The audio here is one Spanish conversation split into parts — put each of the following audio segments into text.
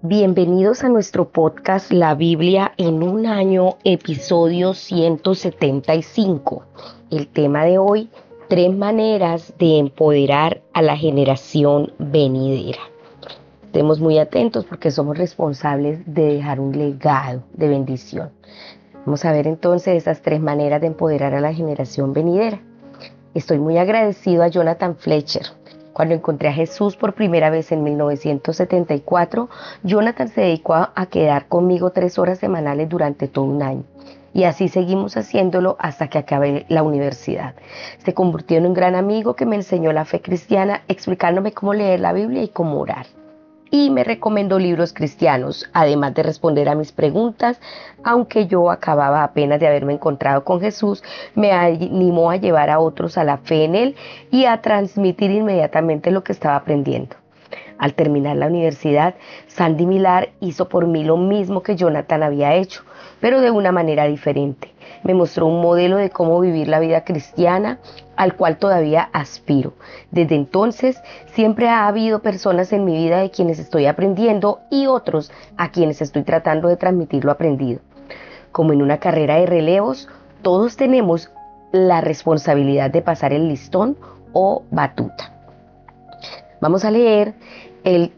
Bienvenidos a nuestro podcast La Biblia en un año, episodio 175. El tema de hoy, 3 maneras de empoderar a la generación venidera. Estemos muy atentos porque somos responsables de dejar un legado de bendición. Vamos a ver entonces esas 3 maneras de empoderar a la generación venidera. Estoy muy agradecido a Jonathan Fletcher. Cuando encontré a Jesús por primera vez en 1974, Jonathan se dedicó a quedar conmigo 3 horas semanales durante todo un año. Y así seguimos haciéndolo hasta que acabé la universidad. Se convirtió en un gran amigo que me enseñó la fe cristiana, explicándome cómo leer la Biblia y cómo orar. Y me recomendó libros cristianos, además de responder a mis preguntas. Aunque yo acababa apenas de haberme encontrado con Jesús, me animó a llevar a otros a la fe en Él y a transmitir inmediatamente lo que estaba aprendiendo. Al terminar la universidad, Sandy Millar hizo por mí lo mismo que Jonathan había hecho, pero de una manera diferente. Me mostró un modelo de cómo vivir la vida cristiana, al cual todavía aspiro. Desde entonces, siempre ha habido personas en mi vida de quienes estoy aprendiendo y otros a quienes estoy tratando de transmitir lo aprendido. Como en una carrera de relevos, todos tenemos la responsabilidad de pasar el listón o batuta. Vamos a leer el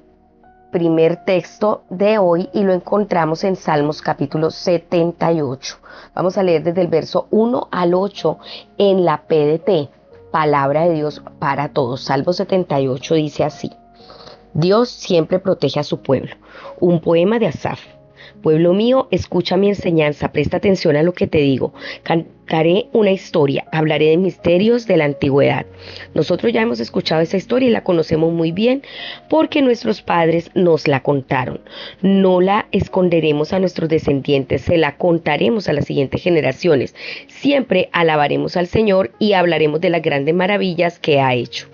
primer texto de hoy y lo encontramos en Salmos capítulo 78. Vamos a leer desde el verso 1 al 8 en la PDT, Palabra de Dios para Todos. Salmo 78 dice así: Dios siempre protege a su pueblo. Un poema de Asaf. Pueblo mío, escucha mi enseñanza, presta atención a lo que te digo. Cantaré una historia, hablaré de misterios de la antigüedad. Nosotros ya hemos escuchado esa historia y la conocemos muy bien porque nuestros padres nos la contaron. No la esconderemos a nuestros descendientes, se la contaremos a las siguientes generaciones. Siempre alabaremos al Señor y hablaremos de las grandes maravillas que ha hecho.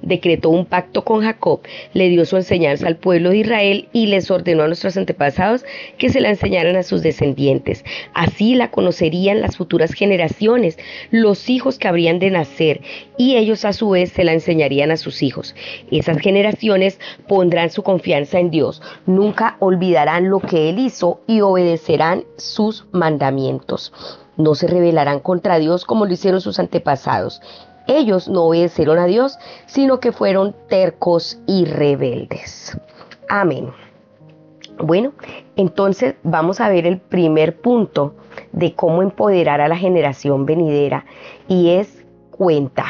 Decretó un pacto con Jacob, le dio su enseñanza al pueblo de Israel y les ordenó a nuestros antepasados que se la enseñaran a sus descendientes. Así la conocerían las futuras generaciones, los hijos que habrían de nacer, y ellos a su vez se la enseñarían a sus hijos. Esas generaciones pondrán su confianza en Dios, nunca olvidarán lo que Él hizo y obedecerán sus mandamientos. No se rebelarán contra Dios como lo hicieron sus antepasados. Ellos no obedecieron a Dios, sino que fueron tercos y rebeldes. Amén. Bueno, entonces vamos a ver el primer punto de cómo empoderar a la generación venidera y es cuenta.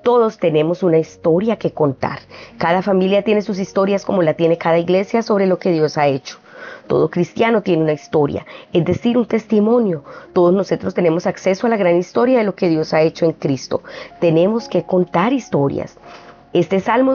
Todos tenemos una historia que contar. Cada familia tiene sus historias como la tiene cada iglesia sobre lo que Dios ha hecho. Todo cristiano tiene una historia, es decir, un testimonio. Todos nosotros tenemos acceso a la gran historia de lo que Dios ha hecho en Cristo. Tenemos que contar historias. Este salmo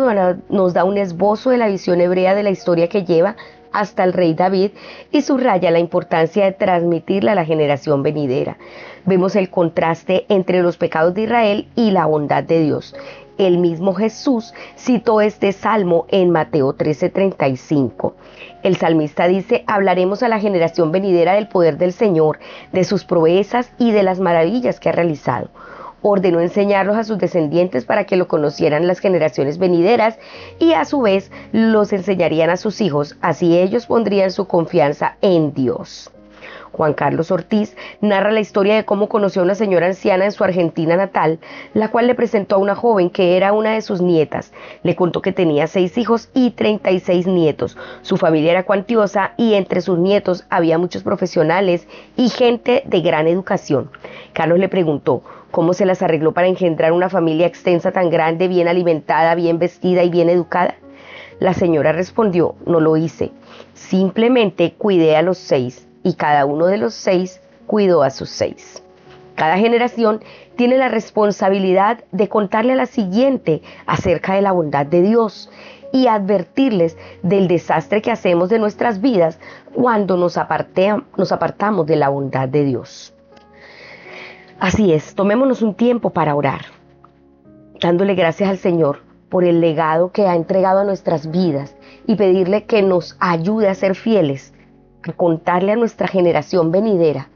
nos da un esbozo de la visión hebrea de la historia que lleva hasta el rey David y subraya la importancia de transmitirla a la generación venidera. Vemos el contraste entre los pecados de Israel y la bondad de Dios. El mismo Jesús citó este salmo en Mateo 13:35. El salmista dice: hablaremos a la generación venidera del poder del Señor, de sus proezas y de las maravillas que ha realizado. Ordenó enseñarlos a sus descendientes para que lo conocieran las generaciones venideras y a su vez los enseñarían a sus hijos, así ellos pondrían su confianza en Dios. Juan Carlos Ortiz narra la historia de cómo conoció a una señora anciana en su Argentina natal, la cual le presentó a una joven que era una de sus nietas. Le contó que tenía 6 hijos y 36 nietos. Su familia era cuantiosa y entre sus nietos había muchos profesionales y gente de gran educación. Carlos le preguntó cómo se las arregló para engendrar una familia extensa tan grande, bien alimentada, bien vestida y bien educada. La señora respondió: no lo hice, simplemente cuidé a los 6 y cada uno de los 6 cuidó a sus 6. Cada generación tiene la responsabilidad de contarle a la siguiente acerca de la bondad de Dios y advertirles del desastre que hacemos de nuestras vidas cuando nos apartamos de la bondad de Dios. Así es, tomémonos un tiempo para orar, dándole gracias al Señor por el legado que ha entregado a nuestras vidas y pedirle que nos ayude a ser fieles, a contarle a nuestra generación venidera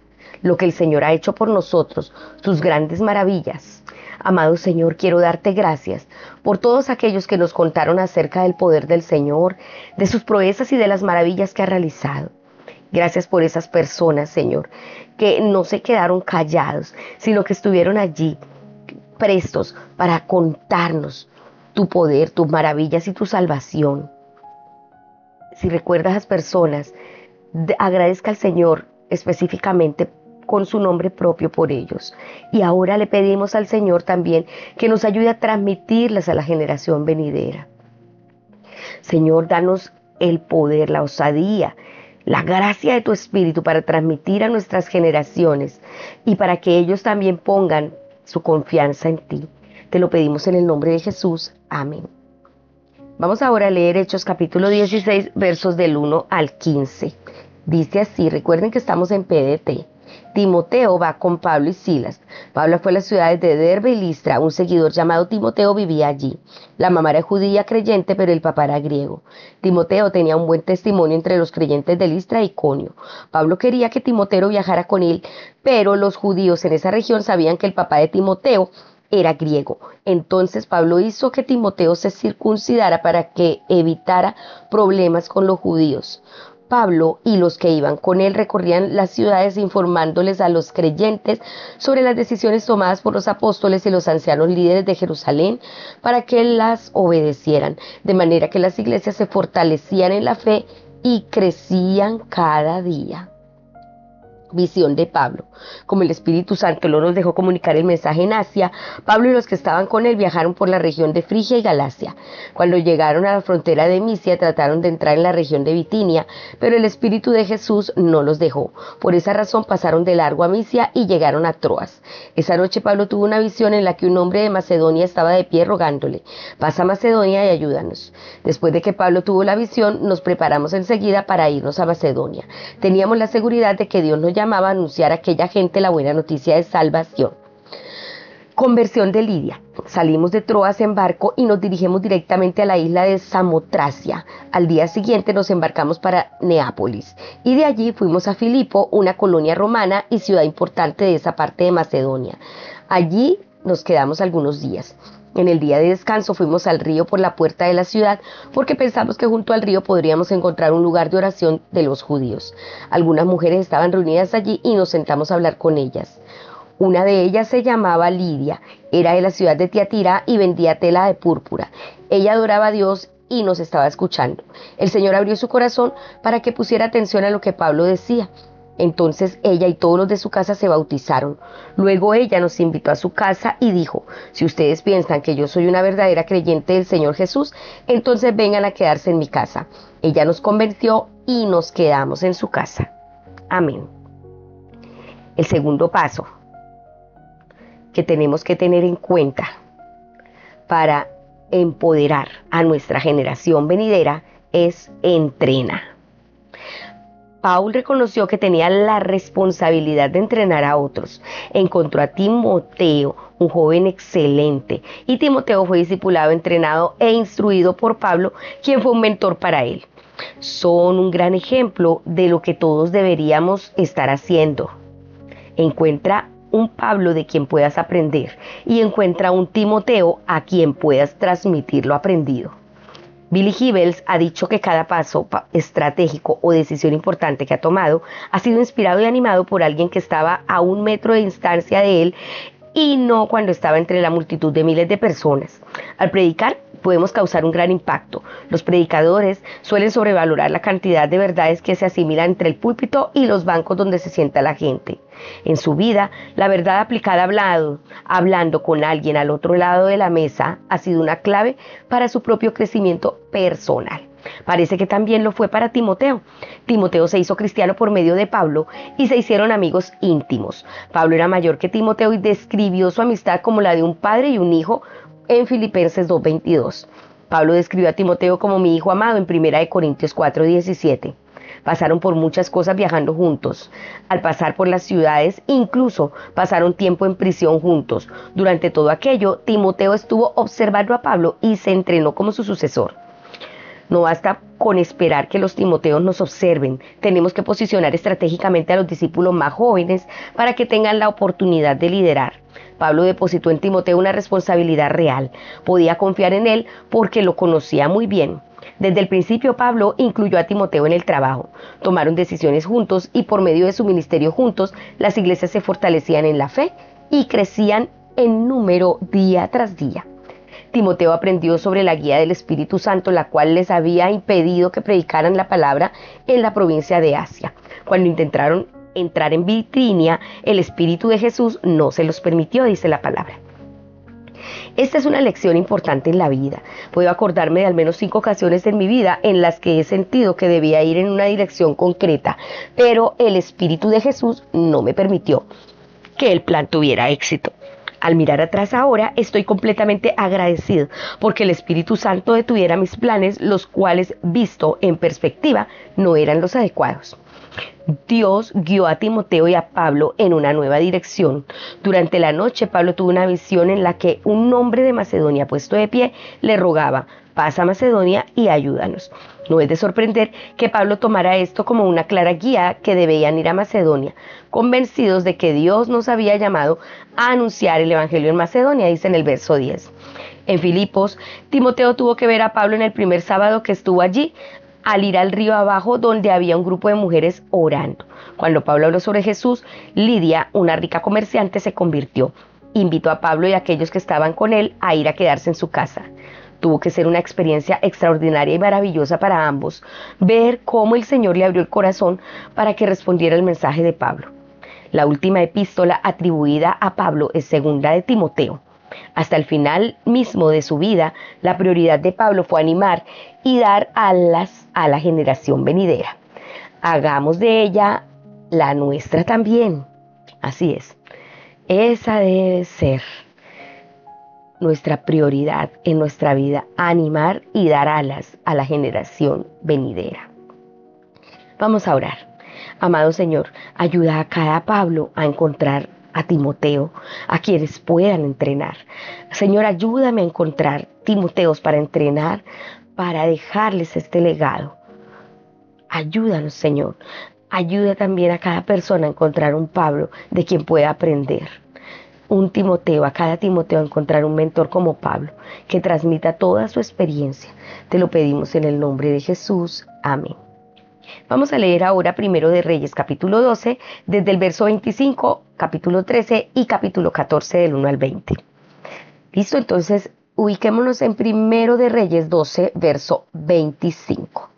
lo que el Señor ha hecho por nosotros, sus grandes maravillas. Amado Señor, quiero darte gracias por todos aquellos que nos contaron acerca del poder del Señor, de sus proezas y de las maravillas que ha realizado. Gracias por esas personas, Señor, que no se quedaron callados, sino que estuvieron allí prestos para contarnos tu poder, tus maravillas y tu salvación. Si recuerdas a las personas, agradezca al Señor específicamente con su nombre propio por ellos. Y ahora le pedimos al Señor también que nos ayude a transmitirlas a la generación venidera. Señor, danos el poder, la osadía, la gracia de tu Espíritu para transmitir a nuestras generaciones y para que ellos también pongan su confianza en ti. Te lo pedimos en el nombre de Jesús. Amén. Vamos ahora a leer Hechos capítulo 16, versos del 1 al 15. Dice así, recuerden que estamos en PDT. Timoteo va con Pablo y Silas. Pablo fue a las ciudades de Derbe y Listra. Un seguidor llamado Timoteo vivía allí. La mamá era judía creyente, pero el papá era griego. Timoteo tenía un buen testimonio entre los creyentes de Listra y Iconio. Pablo quería que Timoteo viajara con él, pero los judíos en esa región sabían que el papá de Timoteo era griego. Entonces Pablo hizo que Timoteo se circuncidara para que evitara problemas con los judíos. Pablo y los que iban con él recorrían las ciudades informándoles a los creyentes sobre las decisiones tomadas por los apóstoles y los ancianos líderes de Jerusalén para que las obedecieran, de manera que las iglesias se fortalecían en la fe y crecían cada día. Visión de Pablo. Como el Espíritu Santo no nos dejó comunicar el mensaje en Asia, Pablo y los que estaban con él viajaron por la región de Frigia y Galacia. Cuando llegaron a la frontera de Misia, trataron de entrar en la región de Bitinia, pero el Espíritu de Jesús no los dejó. Por esa razón pasaron de largo a Misia y llegaron a Troas. Esa noche Pablo tuvo una visión en la que un hombre de Macedonia estaba de pie rogándole: pasa a Macedonia y ayúdanos. Después de que Pablo tuvo la visión, nos preparamos enseguida para irnos a Macedonia. Teníamos la seguridad de que Dios nos llamaba a anunciar a aquella gente la buena noticia de salvación. Conversión de Lidia. Salimos de Troas en barco y nos dirigimos directamente a la isla de Samotracia. Al día siguiente nos embarcamos para Neápolis y de allí fuimos a Filipo, una colonia romana y ciudad importante de esa parte de Macedonia. Allí nos quedamos algunos días. En el día de descanso fuimos al río por la puerta de la ciudad porque pensamos que junto al río podríamos encontrar un lugar de oración de los judíos. Algunas mujeres estaban reunidas allí y nos sentamos a hablar con ellas. Una de ellas se llamaba Lidia, era de la ciudad de Tiatira y vendía tela de púrpura. Ella adoraba a Dios y nos estaba escuchando. El Señor abrió su corazón para que pusiera atención a lo que Pablo decía. Entonces ella y todos los de su casa se bautizaron. Luego ella nos invitó a su casa y dijo: si ustedes piensan que yo soy una verdadera creyente del Señor Jesús, entonces vengan a quedarse en mi casa. Ella nos convenció y nos quedamos en su casa. Amén. El segundo paso que tenemos que tener en cuenta para empoderar a nuestra generación venidera es entrena. Paul reconoció que tenía la responsabilidad de entrenar a otros. Encontró a Timoteo, un joven excelente, y Timoteo fue discipulado, entrenado e instruido por Pablo, quien fue un mentor para él. Son un gran ejemplo de lo que todos deberíamos estar haciendo. Encuentra un Pablo de quien puedas aprender y encuentra un Timoteo a quien puedas transmitir lo aprendido. Billy Hybels ha dicho que cada paso estratégico o decisión importante que ha tomado ha sido inspirado y animado por alguien que estaba a 1 metro de distancia de él y no cuando estaba entre la multitud de miles de personas. Al predicar podemos causar un gran impacto. Los predicadores suelen sobrevalorar la cantidad de verdades que se asimilan entre el púlpito y los bancos donde se sienta la gente. En su vida, la verdad aplicada hablando con alguien al otro lado de la mesa ha sido una clave para su propio crecimiento personal. Parece que también lo fue para Timoteo. Timoteo se hizo cristiano por medio de Pablo y se hicieron amigos íntimos. Pablo era mayor que Timoteo y describió su amistad como la de un padre y un hijo en Filipenses 2:22. Pablo describió a Timoteo como mi hijo amado en 1 Corintios 4:17. Pasaron por muchas cosas viajando juntos. Al pasar por las ciudades, incluso pasaron tiempo en prisión juntos. Durante todo aquello, Timoteo estuvo observando a Pablo y se entrenó como su sucesor. No basta con esperar que los Timoteos nos observen. Tenemos que posicionar estratégicamente a los discípulos más jóvenes para que tengan la oportunidad de liderar. Pablo depositó en Timoteo una responsabilidad real. Podía confiar en él porque lo conocía muy bien. Desde el principio Pablo incluyó a Timoteo en el trabajo. Tomaron decisiones juntos y por medio de su ministerio juntos, las iglesias se fortalecían en la fe y crecían en número día tras día. Timoteo aprendió sobre la guía del Espíritu Santo, la cual les había impedido que predicaran la palabra en la provincia de Asia. Cuando intentaron entrar en Bitinia, el Espíritu de Jesús no se los permitió, dice la palabra. Esta es una lección importante en la vida. Puedo acordarme de al menos 5 ocasiones en mi vida en las que he sentido que debía ir en una dirección concreta, pero el Espíritu de Jesús no me permitió que el plan tuviera éxito. Al mirar atrás ahora, estoy completamente agradecido porque el Espíritu Santo detuviera mis planes, los cuales, visto en perspectiva, no eran los adecuados. Dios guió a Timoteo y a Pablo en una nueva dirección. Durante la noche, Pablo tuvo una visión en la que un hombre de Macedonia puesto de pie le rogaba: pasa a Macedonia y ayúdanos. No es de sorprender que Pablo tomara esto como una clara guía que debían ir a Macedonia, convencidos de que Dios nos había llamado a anunciar el Evangelio en Macedonia, dice en el verso 10. En Filipos, Timoteo tuvo que ver a Pablo en el primer sábado que estuvo allí, al ir al río abajo donde había un grupo de mujeres orando. Cuando Pablo habló sobre Jesús, Lidia, una rica comerciante, se convirtió. Invitó a Pablo y a aquellos que estaban con él a ir a quedarse en su casa. Tuvo que ser una experiencia extraordinaria y maravillosa para ambos, ver cómo el Señor le abrió el corazón para que respondiera el mensaje de Pablo. La última epístola atribuida a Pablo es segunda de Timoteo. Hasta el final mismo de su vida, la prioridad de Pablo fue animar y dar alas a la generación venidera. Hagamos de ella la nuestra también. Así es. Esa debe ser nuestra prioridad en nuestra vida, animar y dar alas a la generación venidera. Vamos a orar. Amado Señor, ayuda a cada Pablo a encontrar a Timoteo, a quienes puedan entrenar. Señor, ayúdame a encontrar Timoteos para entrenar, para dejarles este legado. Ayúdanos, Señor. Ayuda también a cada persona a encontrar un Pablo de quien pueda aprender. Un Timoteo, a cada Timoteo a encontrar un mentor como Pablo, que transmita toda su experiencia. Te lo pedimos en el nombre de Jesús. Amén. Vamos a leer ahora Primero de Reyes, capítulo 12, desde el verso 25, capítulo 13 y capítulo 14 del 1 al 20. Listo, entonces ubiquémonos en Primero de Reyes 12, verso 25.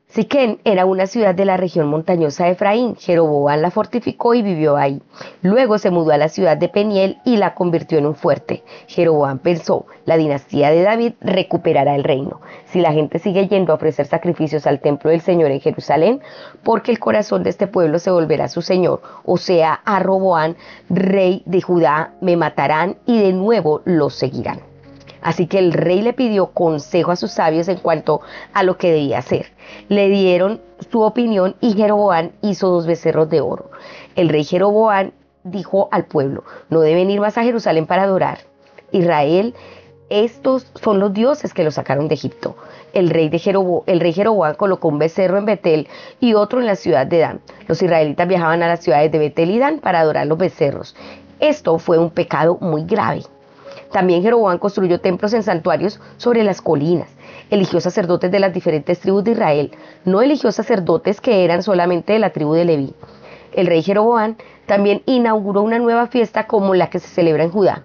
Siquén era una ciudad de la región montañosa de Efraín. Jeroboam la fortificó y vivió ahí. Luego se mudó a la ciudad de Peniel y la convirtió en un fuerte. Jeroboam pensó: la dinastía de David recuperará el reino si la gente sigue yendo a ofrecer sacrificios al templo del Señor en Jerusalén, porque el corazón de este pueblo se volverá a su Señor, o sea, a Roboam, rey de Judá. Me matarán y de nuevo los seguirán. Así que el rey le pidió consejo a sus sabios en cuanto a lo que debía hacer. Le dieron su opinión y Jeroboam hizo 2 becerros de oro. El rey Jeroboam dijo al pueblo: no deben ir más a Jerusalén para adorar Israel. Estos son los dioses que los sacaron de Egipto. El rey Jeroboam colocó un becerro en Betel y otro en la ciudad de Dan. Los israelitas viajaban a las ciudades de Betel y Dan para adorar los becerros. Esto fue un pecado muy grave. También Jeroboam construyó templos en santuarios sobre las colinas. Eligió sacerdotes de las diferentes tribus de Israel. No eligió sacerdotes que eran solamente de la tribu de Leví. El rey Jeroboam también inauguró una nueva fiesta como la que se celebra en Judá.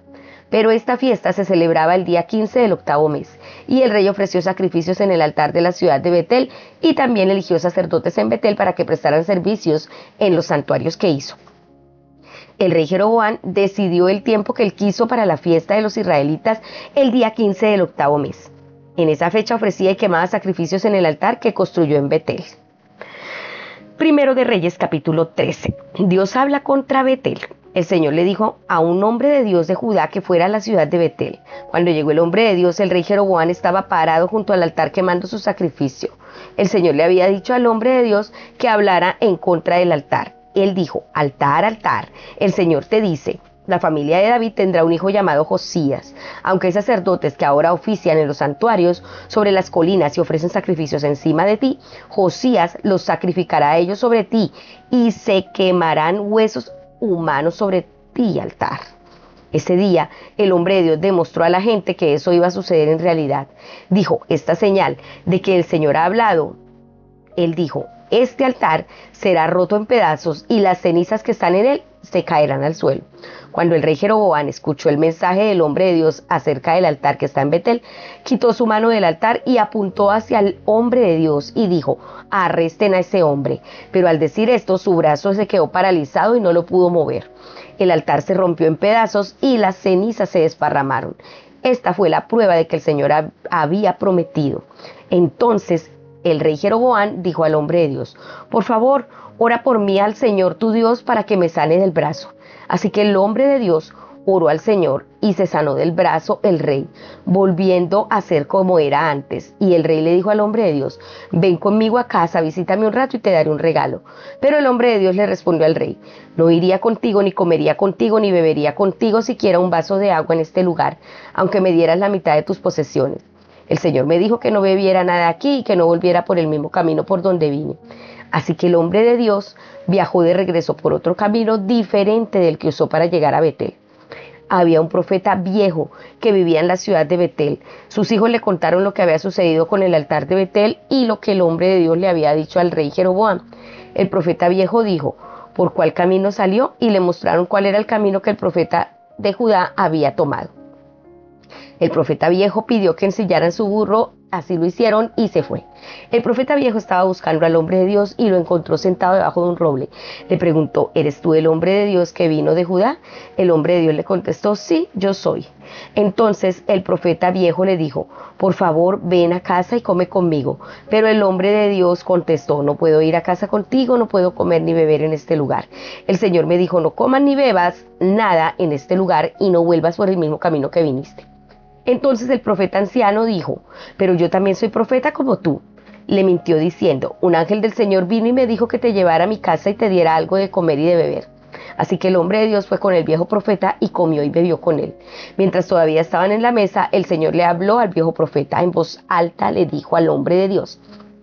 Pero esta fiesta se celebraba el día 15 del 8º mes. Y el rey ofreció sacrificios en el altar de la ciudad de Betel y también eligió sacerdotes en Betel para que prestaran servicios en los santuarios que hizo. El rey Jeroboam decidió el tiempo que él quiso para la fiesta de los israelitas el día 15 del 8º mes. En esa fecha ofrecía y quemaba sacrificios en el altar que construyó en Betel. Primero de Reyes, capítulo 13. Dios habla contra Betel. El Señor le dijo a un hombre de Dios de Judá que fuera a la ciudad de Betel. Cuando llegó el hombre de Dios, el rey Jeroboam estaba parado junto al altar quemando su sacrificio. El Señor le había dicho al hombre de Dios que hablara en contra del altar. Él dijo: altar, altar, el Señor te dice: La familia de David tendrá un hijo llamado Josías. Aunque hay sacerdotes que ahora ofician en los santuarios sobre las colinas y ofrecen sacrificios encima de ti, Josías los sacrificará a ellos sobre ti y se quemarán huesos humanos sobre ti, altar. Ese día, el hombre de Dios demostró a la gente que eso iba a suceder en realidad. Dijo, esta señal de que el Señor ha hablado. Él dijo, este altar será roto en pedazos y las cenizas que están en él se caerán al suelo. Cuando el rey Jeroboam escuchó el mensaje del hombre de Dios acerca del altar que está en Betel, quitó su mano del altar y apuntó hacia el hombre de Dios y dijo, arresten a ese hombre. Pero al decir esto, su brazo se quedó paralizado y no lo pudo mover. El altar se rompió en pedazos y las cenizas se desparramaron. Esta fue la prueba de que el Señor había prometido. Entonces el rey Jeroboam dijo al hombre de Dios, por favor, ora por mí al Señor tu Dios para que me sane del brazo. Así que el hombre de Dios oró al Señor y se sanó del brazo el rey, volviendo a ser como era antes. Y el rey le dijo al hombre de Dios, ven conmigo a casa, visítame un rato y te daré un regalo. Pero el hombre de Dios le respondió al rey, no iría contigo, ni comería contigo, ni bebería contigo siquiera un vaso de agua en este lugar, aunque me dieras la mitad de tus posesiones. El Señor me dijo que no bebiera nada aquí y que no volviera por el mismo camino por donde vine. Así que el hombre de Dios viajó de regreso por otro camino diferente del que usó para llegar a Betel. Había un profeta viejo que vivía en la ciudad de Betel. Sus hijos le contaron lo que había sucedido con el altar de Betel y lo que el hombre de Dios le había dicho al rey Jeroboam. El profeta viejo dijo, ¿por cuál camino salió? Y le mostraron cuál era el camino que el profeta de Judá había tomado. El profeta viejo pidió que ensillaran su burro, así lo hicieron y se fue. El profeta viejo estaba buscando al hombre de Dios y lo encontró sentado debajo de un roble. Le preguntó, ¿eres tú el hombre de Dios que vino de Judá? El hombre de Dios le contestó, sí, yo soy. Entonces el profeta viejo le dijo, por favor, ven a casa y come conmigo. Pero el hombre de Dios contestó, no puedo ir a casa contigo, no puedo comer ni beber en este lugar. El Señor me dijo, no comas ni bebas nada en este lugar y no vuelvas por el mismo camino que viniste. Entonces el profeta anciano dijo, pero yo también soy profeta como tú. Le mintió diciendo, un ángel del Señor vino y me dijo que te llevara a mi casa y te diera algo de comer y de beber. Así que el hombre de Dios fue con el viejo profeta y comió y bebió con él. Mientras todavía estaban en la mesa, el Señor le habló al viejo profeta. En voz alta le dijo al hombre de Dios,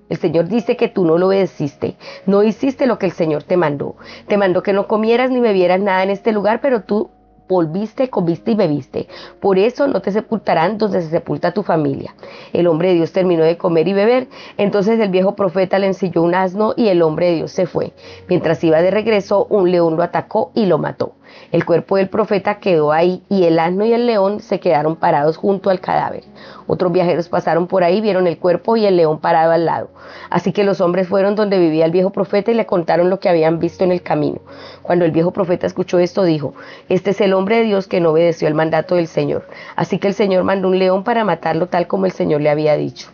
el Señor dice que tú no lo obedeciste, no hiciste lo que el Señor te mandó. Te mandó que no comieras ni bebieras nada en este lugar, pero tú volviste, comiste y bebiste. Por eso no te sepultarán donde se sepulta tu familia. El hombre de Dios terminó de comer y beber. Entonces el viejo profeta le ensilló un asno y el hombre de Dios se fue. Mientras iba de regreso, un león lo atacó y lo mató. El cuerpo del profeta quedó ahí y el asno y el león se quedaron parados junto al cadáver. Otros viajeros pasaron por ahí, vieron el cuerpo y el león parado al lado. Así que los hombres fueron donde vivía el viejo profeta y le contaron lo que habían visto en el camino. Cuando el viejo profeta escuchó esto, dijo, este es el hombre de Dios que no obedeció el mandato del Señor. Así que el Señor mandó un león para matarlo tal como el Señor le había dicho.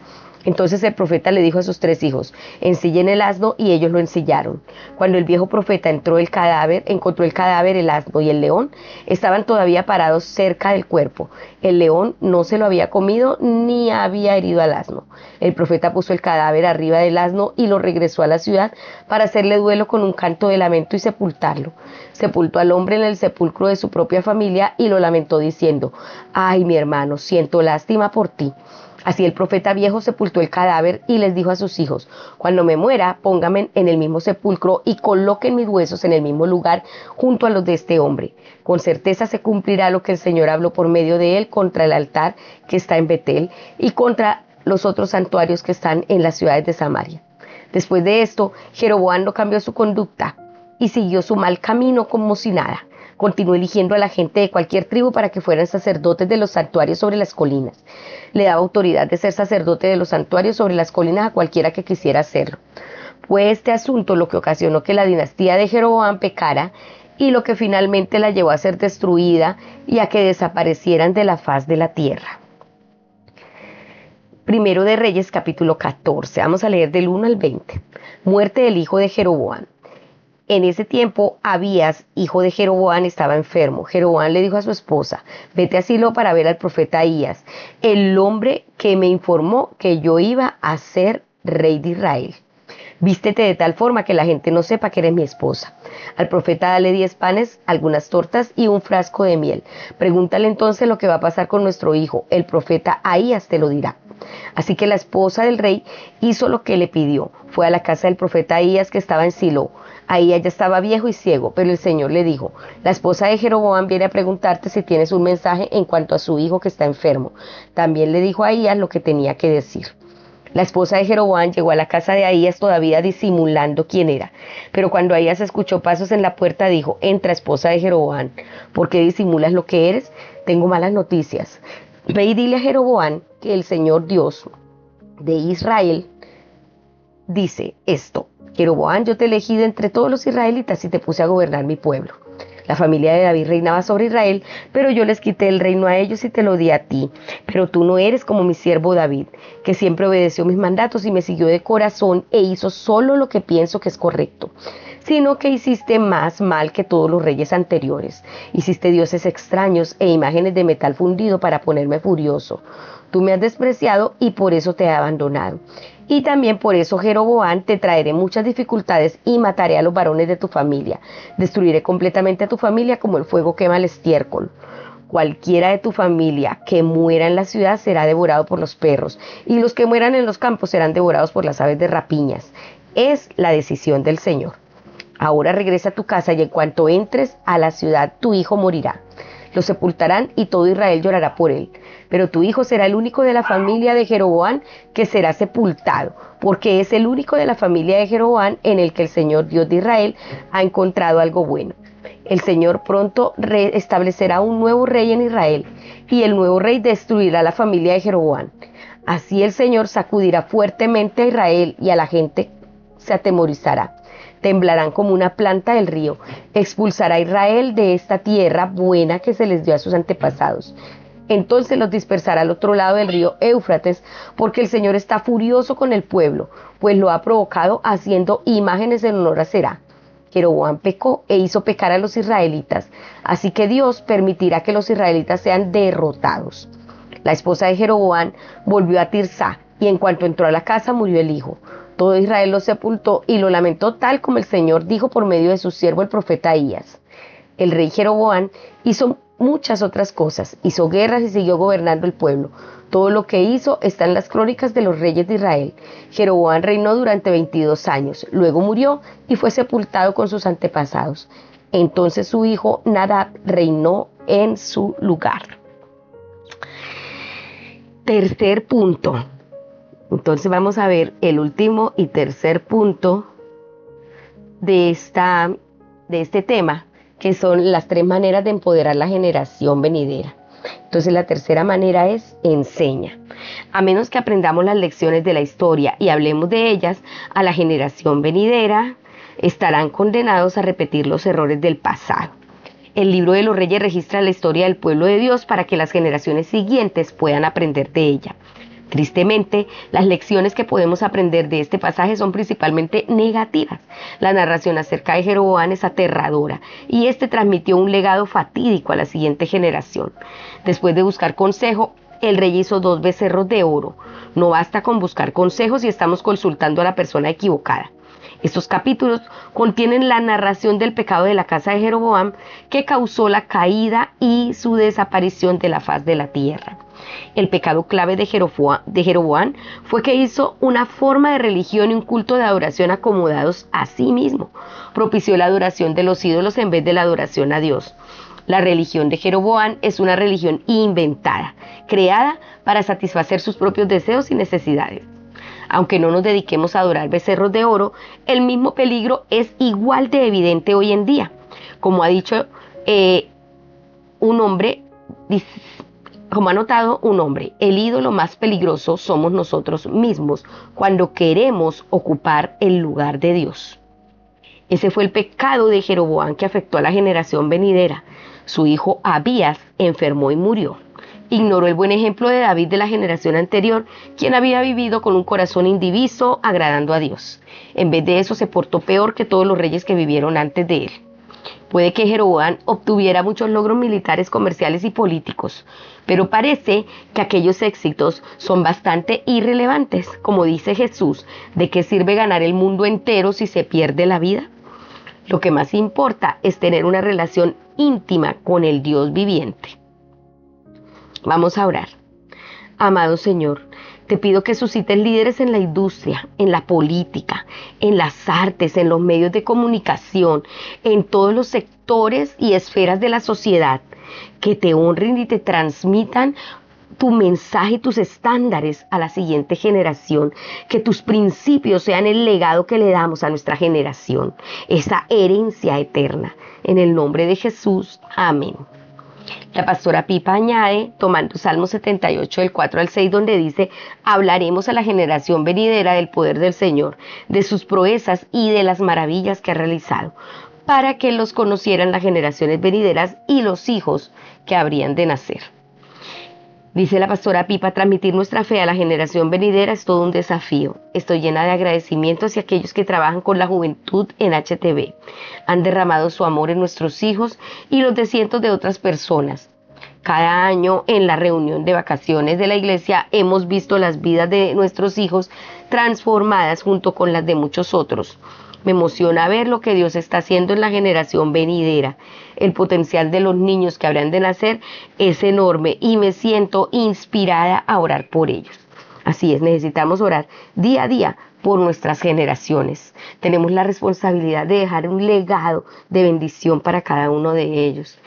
Entonces el profeta le dijo a sus 3 hijos, ensillen el asno, y ellos lo ensillaron. Cuando el viejo profeta encontró el cadáver, el asno y el león estaban todavía parados cerca del cuerpo. El león no se lo había comido ni había herido al asno. El profeta puso el cadáver arriba del asno y lo regresó a la ciudad para hacerle duelo con un canto de lamento y sepultarlo. Sepultó al hombre en el sepulcro de su propia familia y lo lamentó diciendo, ay, mi hermano, siento lástima por ti. Así el profeta viejo sepultó el cadáver y les dijo a sus hijos, cuando me muera, pónganme en el mismo sepulcro y coloquen mis huesos en el mismo lugar junto a los de este hombre. Con certeza se cumplirá lo que el Señor habló por medio de él contra el altar que está en Betel y contra los otros santuarios que están en las ciudades de Samaria. Después de esto, Jeroboam no cambió su conducta y siguió su mal camino como si nada. Continuó eligiendo a la gente de cualquier tribu para que fueran sacerdotes de los santuarios sobre las colinas. Le daba autoridad de ser sacerdote de los santuarios sobre las colinas a cualquiera que quisiera hacerlo. Fue este asunto lo que ocasionó que la dinastía de Jeroboam pecara y lo que finalmente la llevó a ser destruida y a que desaparecieran de la faz de la tierra. Primero de Reyes, capítulo 14. Vamos a leer del 1 al 20. Muerte del hijo de Jeroboam. En ese tiempo, Abías, hijo de Jeroboam, estaba enfermo. Jeroboam le dijo a su esposa, vete a Silo para ver al profeta Ahías, el hombre que me informó que yo iba a ser rey de Israel. Vístete de tal forma que la gente no sepa que eres mi esposa. Al profeta dale 10 panes, algunas tortas y un frasco de miel. Pregúntale entonces lo que va a pasar con nuestro hijo. El profeta Ahías te lo dirá. Así que la esposa del rey hizo lo que le pidió. Fue a la casa del profeta Ahías que estaba en Silo. Ahías ya estaba viejo y ciego, pero el Señor le dijo: la esposa de Jeroboam viene a preguntarte si tienes un mensaje en cuanto a su hijo que está enfermo. También le dijo a Ahías lo que tenía que decir. La esposa de Jeroboam llegó a la casa de Ahías todavía disimulando quién era. Pero cuando Ahías escuchó pasos en la puerta, dijo: entra, esposa de Jeroboam, ¿por qué disimulas lo que eres? Tengo malas noticias. Ve y dile a Jeroboam que el Señor Dios de Israel dice esto: Jeroboam, yo te elegí de entre todos los israelitas y te puse a gobernar mi pueblo. La familia de David reinaba sobre Israel, pero yo les quité el reino a ellos y te lo di a ti. Pero tú no eres como mi siervo David, que siempre obedeció mis mandatos y me siguió de corazón e hizo solo lo que pienso que es correcto, sino que hiciste más mal que todos los reyes anteriores. Hiciste dioses extraños e imágenes de metal fundido para ponerme furioso. Tú me has despreciado y por eso te he abandonado. Y también por eso, Jeroboam, te traeré muchas dificultades y mataré a los varones de tu familia. Destruiré completamente a tu familia como el fuego quema el estiércol. Cualquiera de tu familia que muera en la ciudad será devorado por los perros, y los que mueran en los campos serán devorados por las aves de rapiñas. Es la decisión del Señor. Ahora regresa a tu casa y en cuanto entres a la ciudad, tu hijo morirá. Lo sepultarán y todo Israel llorará por él. Pero tu hijo será el único de la familia de Jeroboam que será sepultado, porque es el único de la familia de Jeroboam en el que el Señor Dios de Israel ha encontrado algo bueno. El Señor pronto establecerá un nuevo rey en Israel, y el nuevo rey destruirá la familia de Jeroboam. Así el Señor sacudirá fuertemente a Israel y a la gente se atemorizará. Temblarán como una planta del río. Expulsará a Israel de esta tierra buena que se les dio a sus antepasados. Entonces los dispersará al otro lado del río Éufrates, porque el Señor está furioso con el pueblo, pues lo ha provocado haciendo imágenes en honor a Será. Jeroboam pecó e hizo pecar a los israelitas, así que Dios permitirá que los israelitas sean derrotados. La esposa de Jeroboam volvió a Tirsá, y en cuanto entró a la casa murió el hijo. Todo Israel lo sepultó y lo lamentó tal como el Señor dijo por medio de su siervo el profeta Ahías. El rey Jeroboam hizo muchas otras cosas, hizo guerras y siguió gobernando el pueblo. Todo lo que hizo está en las crónicas de los reyes de Israel. Jeroboam reinó durante 22 años, luego murió y fue sepultado con sus antepasados. Entonces su hijo Nadab reinó en su lugar. Tercer punto. Entonces vamos a ver el último y tercer punto de este tema, que son las 3 maneras de empoderar la generación venidera. Entonces la tercera manera es enseña. A menos que aprendamos las lecciones de la historia y hablemos de ellas, a la generación venidera estarán condenados a repetir los errores del pasado. El libro de los Reyes registra la historia del pueblo de Dios para que las generaciones siguientes puedan aprender de ella. Tristemente, las lecciones que podemos aprender de este pasaje son principalmente negativas. La narración acerca de Jeroboam es aterradora y este transmitió un legado fatídico a la siguiente generación. Después de buscar consejo, el rey hizo 2 becerros de oro. No basta con buscar consejos si estamos consultando a la persona equivocada. Estos capítulos contienen la narración del pecado de la casa de Jeroboam que causó la caída y su desaparición de la faz de la tierra. El pecado clave de Jeroboam fue que hizo una forma de religión y un culto de adoración acomodados a sí mismo. Propició la adoración de los ídolos en vez de la adoración a Dios. La religión de Jeroboam es una religión inventada, creada para satisfacer sus propios deseos y necesidades. Aunque no nos dediquemos a adorar becerros de oro, el mismo peligro es igual de evidente hoy en día. Como ha dicho como ha notado un hombre, el ídolo más peligroso somos nosotros mismos cuando queremos ocupar el lugar de Dios. Ese fue el pecado de Jeroboam que afectó a la generación venidera. Su hijo Abías enfermó y murió. Ignoró el buen ejemplo de David de la generación anterior, quien había vivido con un corazón indiviso, agradando a Dios. En vez de eso, se portó peor que todos los reyes que vivieron antes de él. Puede que Jeroboam obtuviera muchos logros militares, comerciales y políticos, pero parece que aquellos éxitos son bastante irrelevantes. Como dice Jesús, ¿de qué sirve ganar el mundo entero si se pierde la vida? Lo que más importa es tener una relación íntima con el Dios viviente. Vamos a orar. Amado Señor, te pido que suscites líderes en la industria, en la política, en las artes, en los medios de comunicación, en todos los sectores y esferas de la sociedad, que te honren y te transmitan tu mensaje y tus estándares a la siguiente generación, que tus principios sean el legado que le damos a nuestra generación, esa herencia eterna. En el nombre de Jesús, amén. La pastora Pipa añade, tomando Salmo 78 del 4 al 6, donde dice: hablaremos a la generación venidera del poder del Señor, de sus proezas y de las maravillas que ha realizado, para que los conocieran las generaciones venideras y los hijos que habrían de nacer. Dice la pastora Pipa, transmitir nuestra fe a la generación venidera es todo un desafío. Estoy llena de agradecimiento hacia aquellos que trabajan con la juventud en HTV. Han derramado su amor en nuestros hijos y los de cientos de otras personas. Cada año en la reunión de vacaciones de la iglesia hemos visto las vidas de nuestros hijos transformadas junto con las de muchos otros. Me emociona ver lo que Dios está haciendo en la generación venidera. El potencial de los niños que habrán de nacer es enorme y me siento inspirada a orar por ellos. Así es, necesitamos orar día a día por nuestras generaciones. Tenemos la responsabilidad de dejar un legado de bendición para cada uno de ellos.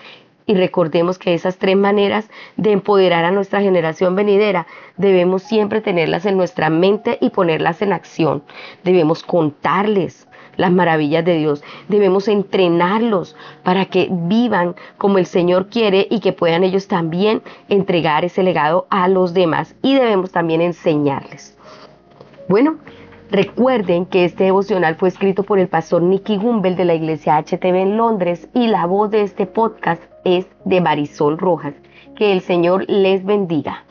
Y recordemos que esas 3 maneras de empoderar a nuestra generación venidera debemos siempre tenerlas en nuestra mente y ponerlas en acción. Debemos contarles las maravillas de Dios. Debemos entrenarlos para que vivan como el Señor quiere y que puedan ellos también entregar ese legado a los demás. Y debemos también enseñarles. Bueno, recuerden que este devocional fue escrito por el pastor Nicky Gumbel de la iglesia HTV en Londres y la voz de este podcast es de Marisol Rojas. Que el Señor les bendiga.